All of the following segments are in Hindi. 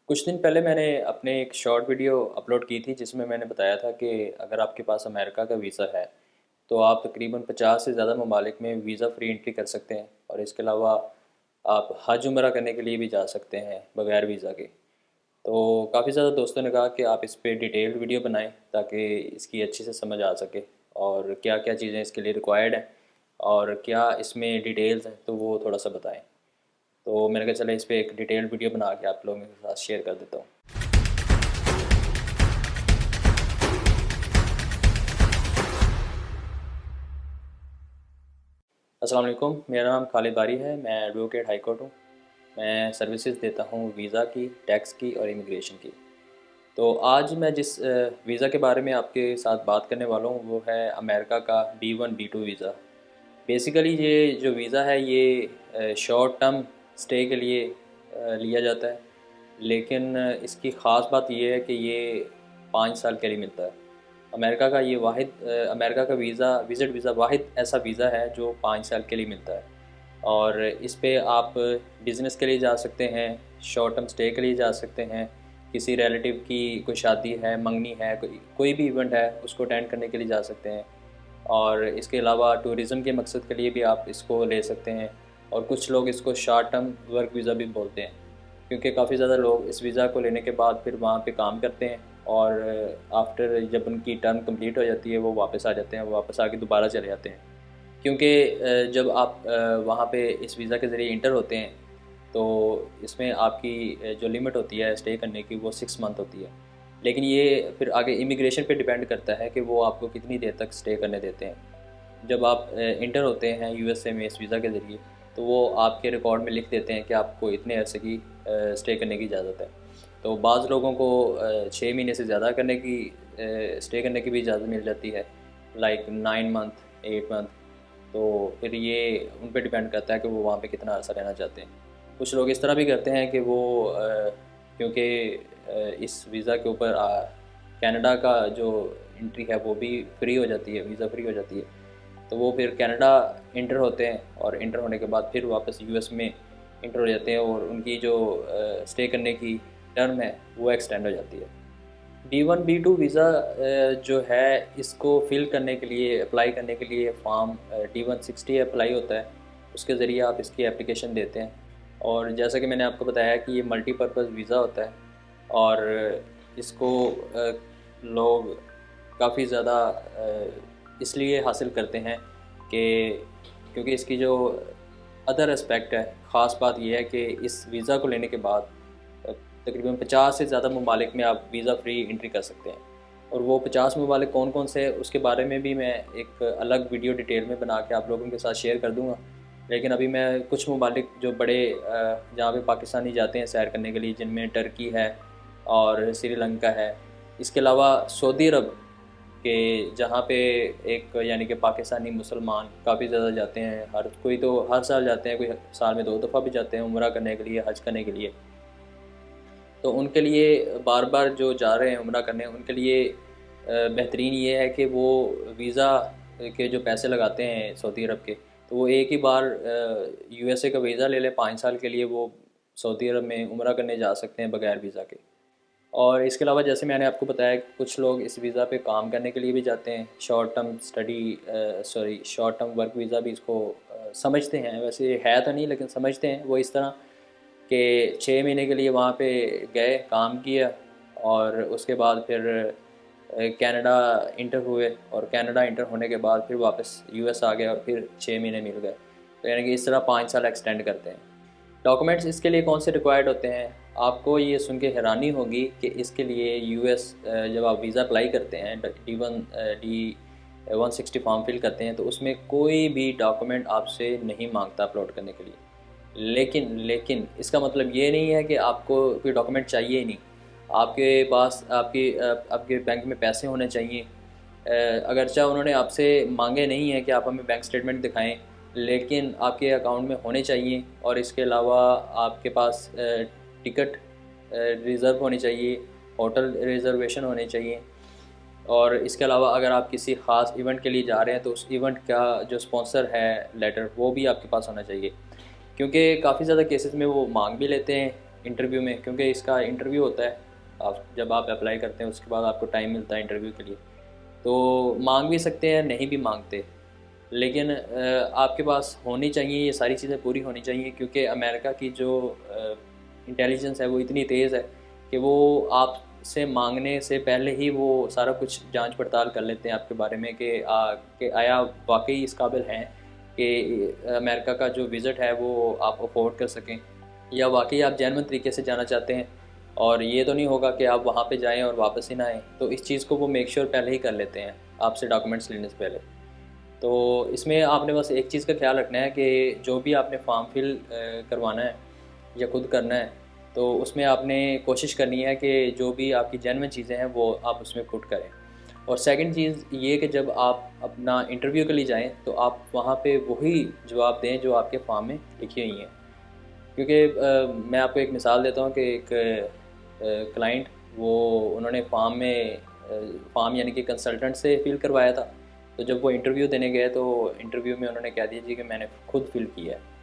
कुछ दिन पहले मैंने अपने एक शॉर्ट वीडियो अपलोड की थी जिसमें मैंने बताया था कि अगर आपके पास अमेरिका का वीज़ा है तो आप तकरीबन 50 से ज़्यादा ममालिक में वीज़ा फ्री एंट्री कर सकते हैं और इसके अलावा आप हज उम्रा करने के लिए भी जा सकते हैं बग़ैर वीज़ा के। तो काफ़ी ज़्यादा दोस्तों ने कहा कि आप इस पे डिटेल्ड वीडियो बनाएं ताकि इसकी अच्छे से समझ आ सके और क्या क्या चीज़ें इसके लिए रिक्वायर्ड हैं और क्या इसमें डिटेल्स हैं तो वो थोड़ा सा बताएं। तो मैंने कहा चला इस पे एक डिटेल्ड वीडियो बना के आप लोगों के साथ शेयर कर देता हूँ। अस्सलाम वालेकुम, मेरा नाम खालिद बारी है। मैं एडवोकेट हाई कोर्ट हूँ। मैं सर्विसेज देता हूँ वीज़ा की, टैक्स की और इमिग्रेशन की। तो आज मैं जिस वीज़ा के बारे में आपके साथ बात करने वाला हूँ वो है अमेरिका का B1 B2 वीज़ा। बेसिकली ये जो वीज़ा है ये शॉर्ट टर्म स्टे के लिए लिया जाता है, लेकिन इसकी ख़ास बात ये है कि ये 5 साल के लिए मिलता है। अमेरिका का विज़िट वीज़ा वाहिद ऐसा वीज़ा है जो 5 साल के लिए मिलता है और इस पे आप बिज़नेस के लिए जा सकते हैं, शॉर्ट टर्म स्टे के लिए जा सकते हैं, किसी रिलेटिव की कोई शादी है, मंगनी है, कोई भी इवेंट है उसको अटेंड करने के लिए जा सकते हैं और इसके अलावा टूरिज़म के मकसद के लिए भी आप इसको ले सकते हैं। और कुछ लोग इसको शॉर्ट टर्म वर्क वीज़ा भी बोलते हैं क्योंकि काफ़ी ज़्यादा लोग इस वीज़ा को लेने के बाद फिर वहाँ पे काम करते हैं और आफ्टर जब उनकी टर्म कंप्लीट हो जाती है वो वापस आ जाते हैं, वो वापस आके दोबारा चले जाते हैं। क्योंकि जब आप वहाँ पे इस वीज़ा के ज़रिए इंटर होते हैं तो इसमें आपकी जो लिमिट होती है स्टे करने की वो 6 मंथ होती है। लेकिन ये फिर आगे इमिग्रेशन पे डिपेंड करता है कि वो आपको कितनी देर तक स्टे करने देते हैं। जब आप इंटर होते हैं यूएसए में इस वीज़ा के ज़रिए तो वो आपके रिकॉर्ड में लिख देते हैं कि आपको इतने अरसे की स्टे करने की इजाज़त है। तो बाज़ लोगों को 6 महीने से ज़्यादा स्टे करने की भी इजाज़त मिल जाती है, लाइक 9 मंथ 8 मंथ। तो फिर ये उन पे डिपेंड करता है कि वो वहाँ पे कितना अर्सा रहना चाहते हैं। कुछ लोग इस तरह भी करते हैं कि वो क्योंकि इस वीज़ा के ऊपर कनाडा का जो एंट्री है वो भी फ्री हो जाती है, वीज़ा फ्री हो जाती है। तो वो फिर कनाडा इंटर होते हैं और इंटर होने के बाद फिर वापस यूएस में इंटर हो जाते हैं और उनकी जो स्टे करने की टर्म है वो एक्सटेंड हो जाती है। B1 B2 वीज़ा जो है इसको फ़िल करने के लिए अप्लाई करने के लिए फॉर्म D160 अप्लाई होता है, उसके ज़रिए आप इसकी एप्लीकेशन देते हैं। और जैसा कि मैंने आपको बताया कि ये मल्टीपर्पज़ वीज़ा होता है और इसको लोग काफ़ी ज़्यादा इसलिए हासिल करते हैं कि क्योंकि इसकी जो अदर एस्पेक्ट है, ख़ास बात यह है कि इस वीज़ा को लेने के बाद तकरीबन 50 से ज़्यादा ममालिक में आप वीज़ा फ्री एंट्री कर सकते हैं। और वो 50 ममालिक कौन कौन से हैं उसके बारे में भी मैं एक अलग वीडियो डिटेल में बना के आप लोगों के साथ शेयर कर दूँगा। लेकिन अभी मैं कुछ ममालिक जो बड़े जहाँ पे पाकिस्तानी जाते हैं सैर करने के लिए, जिनमें टर्की है और श्रीलंका है, इसके अलावा सऊदी अरब के जहाँ पे एक यानी कि पाकिस्तानी मुसलमान काफ़ी ज़्यादा जाते हैं, हर कोई तो हर साल जाते हैं, कोई साल में 2 दफ़ा भी जाते हैं उम्रा करने के लिए, हज करने के लिए। तो उनके लिए बार बार जो जा रहे हैं उम्रा करने, उनके लिए बेहतरीन ये है कि वो वीज़ा के जो पैसे लगाते हैं सऊदी अरब के, तो वो एक ही बार यूएसए का वीज़ा ले लें 5 साल के लिए, वो सऊदी अरब में उम्रा करने जा सकते हैं बग़ैर वीज़ा के। और इसके अलावा जैसे मैंने आपको बताया कि कुछ लोग इस वीज़ा पे काम करने के लिए भी जाते हैं, शॉर्ट टर्म वर्क वीज़ा भी इसको समझते हैं, वैसे है तो नहीं लेकिन समझते हैं वो इस तरह कि 6 महीने के लिए वहाँ पे गए, काम किया और उसके बाद फिर कनाडा इंटर हुए और कनाडा इंटर होने के बाद फिर वापस यूएस आ गए और फिर 6 महीने मिल गए। तो यानी कि इस तरह 5 साल एक्सटेंड करते हैं। डॉक्यूमेंट्स इसके लिए कौन से रिक्वायर्ड होते हैं? आपको ये सुन के हैरानी होगी कि इसके लिए जब आप वीज़ा अप्लाई करते हैं, D160 फॉर्म फिल करते हैं, तो उसमें कोई भी डॉक्यूमेंट आपसे नहीं मांगता अपलोड करने के लिए। लेकिन इसका मतलब ये नहीं है कि आपको कोई डॉक्यूमेंट चाहिए ही नहीं। आपके पास आपके बैंक में पैसे होने चाहिए। अगरचे उन्होंने आपसे मांगे नहीं है कि आप हमें बैंक स्टेटमेंट दिखाएं, लेकिन आपके अकाउंट में होने चाहिए। और इसके अलावा आपके पास टिकट रिज़र्व होनी चाहिए, होटल रिज़र्वेशन होने चाहिए। और इसके अलावा अगर आप किसी ख़ास इवेंट के लिए जा रहे हैं तो उस इवेंट का जो स्पॉन्सर है लेटर वो भी आपके पास होना चाहिए, क्योंकि काफ़ी ज़्यादा केसेस में वो मांग भी लेते हैं इंटरव्यू में, क्योंकि इसका इंटरव्यू होता है, आप जब आप अप्लाई करते हैं उसके बाद आपको टाइम मिलता है इंटरव्यू के लिए, तो मांग भी सकते हैं, नहीं भी मांगते, लेकिन आपके पास होनी चाहिए, ये सारी चीज़ें पूरी होनी चाहिए, क्योंकि अमेरिका की जो इंटेलिजेंस है वो इतनी तेज़ है कि वो आपसे मांगने से पहले ही वो सारा कुछ जांच पड़ताल कर लेते हैं आपके बारे में कि आया वाकई इस काबिल हैं कि अमेरिका का जो विज़िट है वो आप अफोर्ड कर सकें, या वाकई आप जेन्युइन तरीके से जाना चाहते हैं, और ये तो नहीं होगा कि आप वहाँ पे जाएं और वापस ही ना आएँ। तो इस चीज़ को वो मेक श्योर पहले ही कर लेते हैं आपसे डॉक्यूमेंट्स लेने से पहले। तो इसमें आपने बस एक चीज़ का ख्याल रखना है कि जो भी आपने फॉर्म फिल करवाना है या खुद करना है, तो उसमें आपने कोशिश करनी है कि जो भी आपकी जेन्युइन चीज़ें हैं वो आप उसमें पुट करें। और सेकंड चीज़ ये कि जब आप अपना इंटरव्यू के लिए जाएं तो आप वहाँ पे वही जवाब दें जो आपके फॉर्म में लिखी हुई हैं, क्योंकि मैं आपको एक मिसाल देता हूँ कि एक क्लाइंट, वो उन्होंने फॉर्म यानी कि कंसल्टेंट से फिल करवाया था, तो जब वो इंटरव्यू देने गए तो इंटरव्यू में उन्होंने कह दिया जी कि मैंने खुद फिल किया है।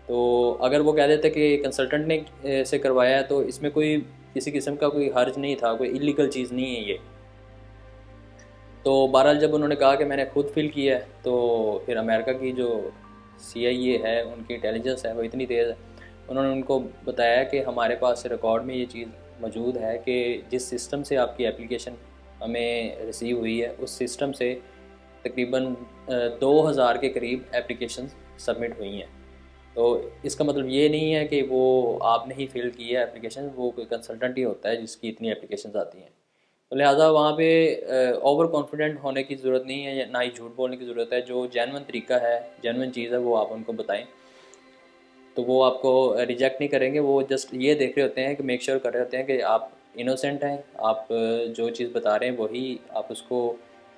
तो अगर वो कह देते कि कंसल्टेंट ने से करवाया है तो इसमें कोई किसी किस्म का कोई हर्ज नहीं था, कोई इलीगल चीज़ नहीं है ये। तो बहरहाल जब उन्होंने कहा कि मैंने खुद फिल किया है, तो फिर अमेरिका की जो CIA है, उनकी इंटेलिजेंस है वो इतनी तेज़ है, उन्होंने उनको बताया कि हमारे पास रिकॉर्ड में ये चीज़ मौजूद है कि जिस सिस्टम से आपकी एप्लीकेशन हमें रिसीव हुई है उस सिस्टम से तकरीबन 2000 के करीब एप्लीकेशन सबमिट हुई हैं। तो इसका मतलब ये नहीं है कि वो आपने ही फिल की है एप्लीकेशन, वो कोई कंसल्टेंट ही होता है जिसकी इतनी एप्लीकेशंस आती हैं। तो लिहाजा वहाँ पे ओवर कॉन्फिडेंट होने की ज़रूरत नहीं है, या ना ही झूठ बोलने की ज़रूरत है। जो जेन्युइन तरीका है, जेन्युइन चीज़ है, वो आप उनको बताएं, तो वो आपको रिजेक्ट नहीं करेंगे। वो जस्ट ये देख रहे होते हैं कि मेक श्योर कर रहे होते हैं कि आप इनोसेंट हैं, आप जो चीज़ बता रहे हैं वही आप उसको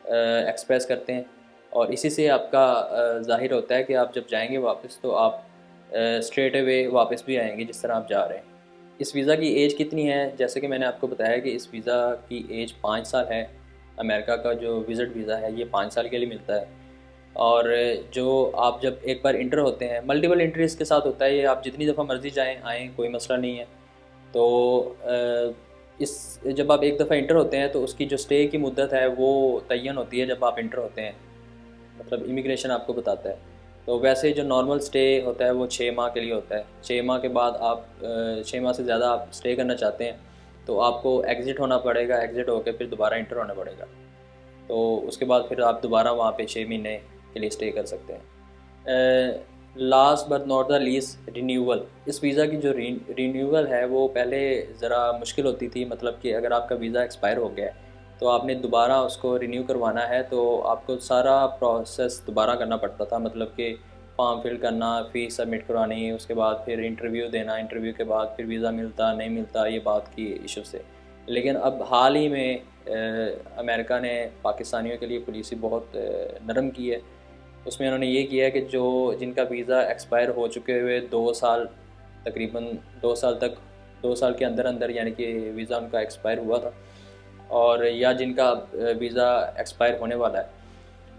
एक्सप्रेस करते हैं, और इसी से आपका ज़ाहिर होता है कि आप जब जाएंगे वापस तो आप स्ट्रेट अवे वापस भी आएंगे जिस तरह आप जा रहे हैं। इस वीज़ा की एज कितनी है? जैसे कि मैंने आपको बताया कि इस वीज़ा की एज 5 साल है। अमेरिका का जो विज़िट वीज़ा है ये 5 साल के लिए मिलता है, और जो आप जब एक बार इंटर होते हैं, मल्टीपल एंट्री इसके साथ होता है, ये आप जितनी दफ़ा मर्ज़ी जाएँ आएँ, कोई मसला नहीं है। तो इस जब आप एक दफ़ा इंटर होते हैं तो उसकी जो स्टे की मुद्दत है वो तय्यन होती है जब आप इंटर होते हैं, मतलब इमिग्रेशन आपको बताता है। तो वैसे जो नॉर्मल स्टे होता है वो 6 माह के लिए होता है। 6 माह के बाद आप 6 माह से ज़्यादा आप स्टे करना चाहते हैं तो आपको एग्ज़िट होना पड़ेगा, एग्ज़िट होकर फिर दोबारा इंटर होना पड़ेगा। तो उसके बाद फिर आप दोबारा वहाँ पे 6 महीने के लिए स्टे कर सकते हैं। Last but not the least, renewal. इस वीज़ा की जो रिन्यूअल है वो पहले ज़रा मुश्किल होती थी, मतलब कि अगर आपका वीज़ा एक्सपायर हो गया है तो आपने दोबारा उसको रिन्यू करवाना है तो आपको सारा प्रोसेस दोबारा करना पड़ता था, मतलब कि फॉर्म फिल करना, फ़ीस सबमिट करवानी, उसके बाद फिर इंटरव्यू देना, इंटरव्यू के बाद फिर वीज़ा मिलता नहीं मिलता, ये बात की इशू से। लेकिन अब हाल ही में अमेरिका ने पाकिस्तानियों के लिए पॉलिसी बहुत नरम की है। उसमें उन्होंने ये किया है कि जो जिनका वीज़ा एक्सपायर हो चुके हुए 2 साल, तकरीबन 2 साल तक, 2 साल के अंदर अंदर यानी कि वीज़ा उनका एक्सपायर हुआ था, और या जिनका वीज़ा एक्सपायर होने वाला है,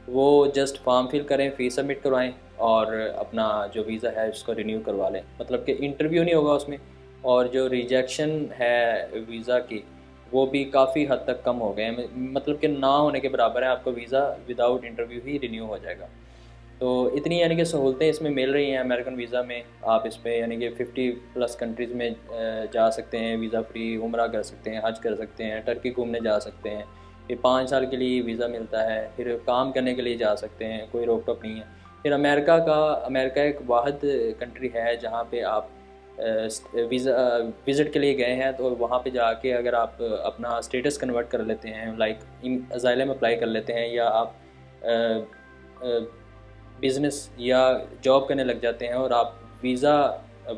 वो जस्ट फॉर्म फिल करें, फ़ीस सबमिट करवाएं और अपना जो वीज़ा है उसको रिन्यू करवा लें। मतलब कि इंटरव्यू नहीं होगा उसमें, और जो रिजेक्शन है वीज़ा की वो भी काफ़ी हद तक कम हो गए हैं, मतलब कि ना होने के बराबर है। आपको वीज़ा विदाउट इंटरव्यू ही रिन्यू हो जाएगा। तो इतनी यानी कि सहूलतें इसमें मिल रही हैं अमेरिकन वीज़ा में। आप इस पर यानी कि 50+ कंट्रीज़ में जा सकते हैं वीज़ा फ्री, उम्रा कर सकते हैं, हज कर सकते हैं, टर्की घूमने जा सकते हैं, फिर 5 साल के लिए वीज़ा मिलता है, फिर काम करने के लिए जा सकते हैं, कोई रोक टोक नहीं है। फिर अमेरिका एक वाहिद कंट्री है जहाँ पे आप वीज़ा विज़िट के लिए गए हैं, तो वहाँ पे जाके अगर आप अपना स्टेटस कन्वर्ट कर लेते हैं, लाइक असाइलम अप्लाई कर लेते हैं, या आप बिज़नेस या जॉब करने लग जाते हैं और आप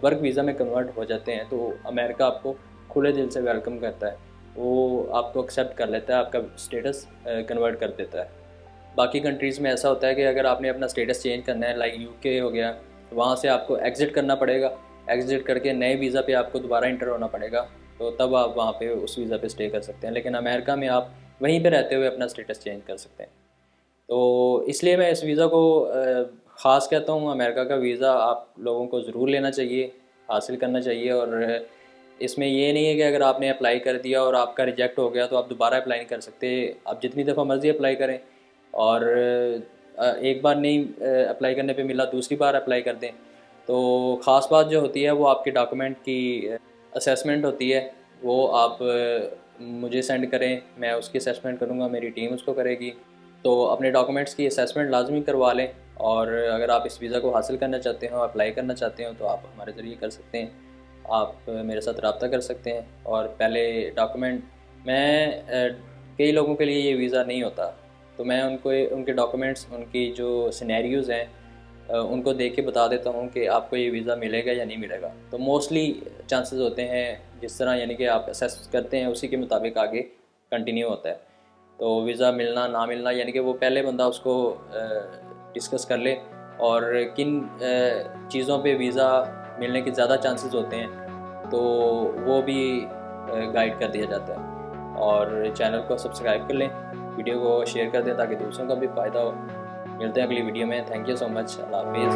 वर्क वीज़ा में कन्वर्ट हो जाते हैं, तो अमेरिका आपको खुले दिल से वेलकम करता है, वो आपको एक्सेप्ट कर लेता है, आपका स्टेटस कन्वर्ट कर देता है। बाकी कंट्रीज़ में ऐसा होता है कि अगर आपने अपना स्टेटस चेंज करना है, लाइक यूके हो गया, तो वहाँ से आपको एग्ज़िट करना पड़ेगा, एग्ज़िट करके नए वीज़ा पे आपको दोबारा इंटर होना पड़ेगा, तो तब आप वहाँ पे उस वीज़ा पे स्टे कर सकते हैं। लेकिन अमेरिका में आप वहीं पे रहते हुए अपना स्टेटस चेंज कर सकते हैं। तो इसलिए मैं इस वीज़ा को ख़ास कहता हूँ। अमेरिका का वीज़ा आप लोगों को ज़रूर लेना चाहिए, हासिल करना चाहिए, और इसमें ये नहीं है कि अगर आपने अप्लाई कर दिया और आपका रिजेक्ट हो गया तो आप दोबारा अप्लाई नहीं कर सकते। आप जितनी दफ़ा मर्ज़ी अप्लाई करें, और एक बार नहीं अप्लाई करने पे मिला, दूसरी बार अप्लाई कर दें। तो ख़ास बात जो होती है वो आपके डॉक्यूमेंट की असेसमेंट होती है। वो आप मुझे सेंड करें, मैं उसकी असेसमेंट करूँगा, मेरी टीम उसको करेगी। तो अपने डॉक्यूमेंट्स की असेसमेंट लाजमी करवा लें। और अगर आप इस वीज़ा को हासिल करना चाहते हो, अप्लाई करना चाहते हो, तो आप हमारे ज़रिए कर सकते हैं। आप मेरे साथ रब्ता कर सकते हैं। और पहले डॉक्यूमेंट कई लोगों के लिए ये वीज़ा नहीं होता, तो मैं उनको उनके डॉक्यूमेंट्स, उनकी जो सिनेरियोज़ हैं, उनको देख के बता देता हूँ कि आपको ये वीज़ा मिलेगा या नहीं मिलेगा। तो मोस्टली चांसेस होते हैं जिस तरह यानी कि आप असेस करते हैं उसी के मुताबिक आगे कंटिन्यू होता है। तो वीज़ा मिलना ना मिलना यानी कि वो पहले बंदा उसको डिस्कस कर ले, और किन चीज़ों पे वीज़ा मिलने के ज़्यादा चांसेस होते हैं तो वो भी गाइड कर दिया जाता है। और चैनल को सब्सक्राइब कर लें, वीडियो को शेयर कर दें ताकि दूसरों का भी फ़ायदा हो। मिलते हैं अगली वीडियो में। Thank you so much. Allah हाफिज़।